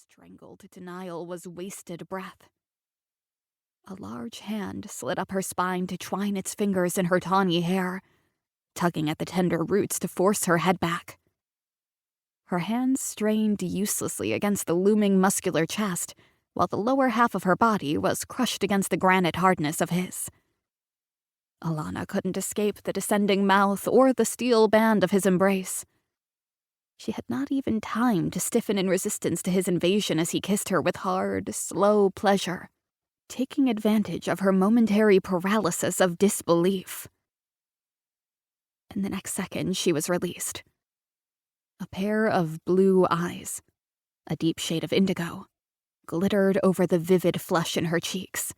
Strangled denial was wasted breath. A large hand slid up her spine to twine its fingers in her tawny hair, tugging at the tender roots to force her head back. Her hands strained uselessly against the looming muscular chest, while the lower half of her body was crushed against the granite hardness of his. Alanna couldn't escape the descending mouth or the steel band of his embrace. She had not even time to stiffen in resistance to his invasion as he kissed her with hard, slow pleasure, taking advantage of her momentary paralysis of disbelief. In the next second, she was released. A pair of blue eyes, a deep shade of indigo, glittered over the vivid flush in her cheeks.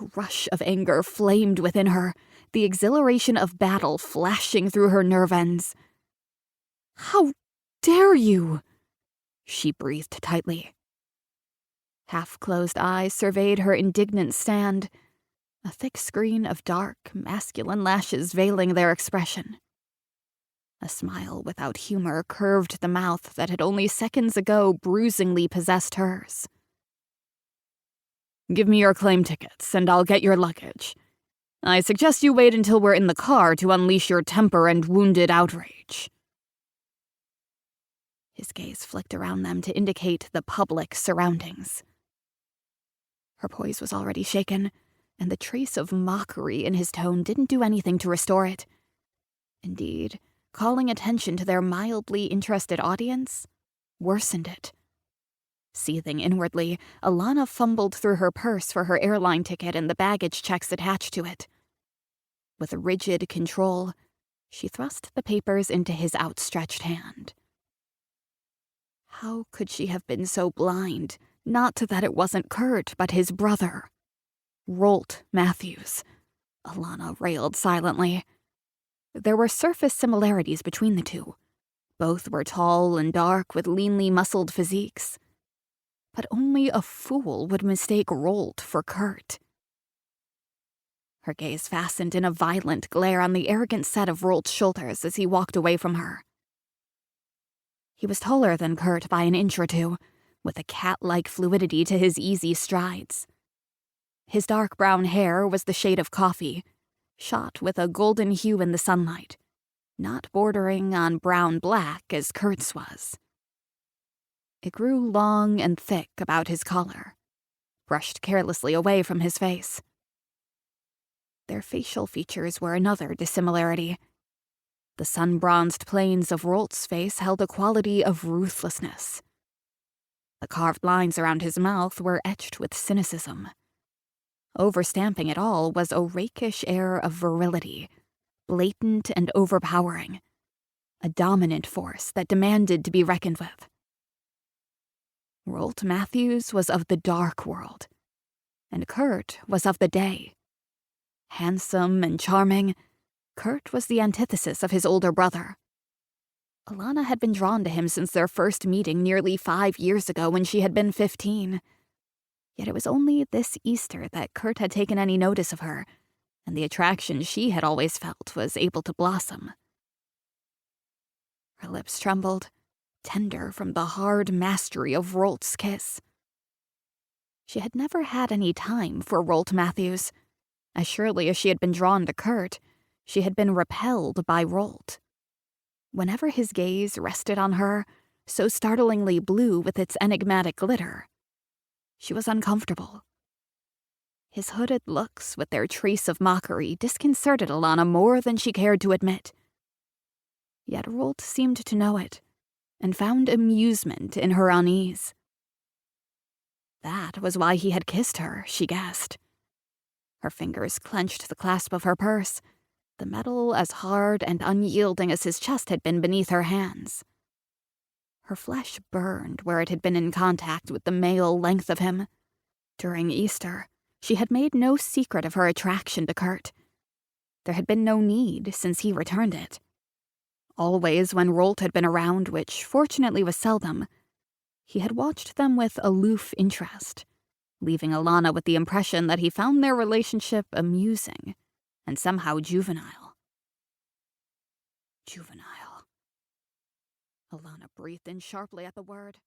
A rush of anger flamed within her, the exhilaration of battle flashing through her nerve ends. "How dare you?" she breathed tightly. Half-closed eyes surveyed her indignant stand, a thick screen of dark, masculine lashes veiling their expression. A smile without humor curved the mouth that had only seconds ago bruisingly possessed hers. "Give me your claim tickets, and I'll get your luggage. I suggest you wait until we're in the car to unleash your temper and wounded outrage." His gaze flicked around them to indicate the public surroundings. Her poise was already shaken, and the trace of mockery in his tone didn't do anything to restore it. Indeed, calling attention to their mildly interested audience worsened it. Seething inwardly, Alanna fumbled through her purse for her airline ticket and the baggage checks attached to it. With rigid control, she thrust the papers into his outstretched hand. How could she have been so blind? Not that it wasn't Kurt, but his brother. Rolt Matthews. Alanna railed silently. There were surface similarities between the two. Both were tall and dark with leanly muscled physiques. But only a fool would mistake Rolt for Kurt. Her gaze fastened in a violent glare on the arrogant set of Rolt's shoulders as he walked away from her. He was taller than Kurt by an inch or two, with a cat-like fluidity to his easy strides. His dark brown hair was the shade of coffee, shot with a golden hue in the sunlight, not bordering on brown-black as Kurt's was. It grew long and thick about his collar, brushed carelessly away from his face. Their facial features were another dissimilarity. The sun-bronzed planes of Rolt's face held a quality of ruthlessness. The carved lines around his mouth were etched with cynicism. Overstamping it all was a rakish air of virility, blatant and overpowering, a dominant force that demanded to be reckoned with. Rolt Matthews was of the dark world, and Kurt was of the day. Handsome and charming, Kurt was the antithesis of his older brother. Alanna had been drawn to him since their first meeting nearly 5 years ago when she had been 15. Yet it was only this Easter that Kurt had taken any notice of her, and the attraction she had always felt was able to blossom. Her lips trembled, tender from the hard mastery of Rolt's kiss. She had never had any time for Rolt Matthews. As surely as she had been drawn to Kurt, she had been repelled by Rolt. Whenever his gaze rested on her, so startlingly blue with its enigmatic glitter, she was uncomfortable. His hooded looks, with their trace of mockery, disconcerted Alanna more than she cared to admit. Yet Rolt seemed to know it, and found amusement in her unease. That was why he had kissed her, she guessed. Her fingers clenched the clasp of her purse, the metal as hard and unyielding as his chest had been beneath her hands. Her flesh burned where it had been in contact with the male length of him. During Easter, she had made no secret of her attraction to Kurt. There had been no need, since he returned it. Always when Rolt had been around, which fortunately was seldom, he had watched them with aloof interest, leaving Alanna with the impression that he found their relationship amusing and somehow juvenile. Juvenile. Alanna breathed in sharply at the word.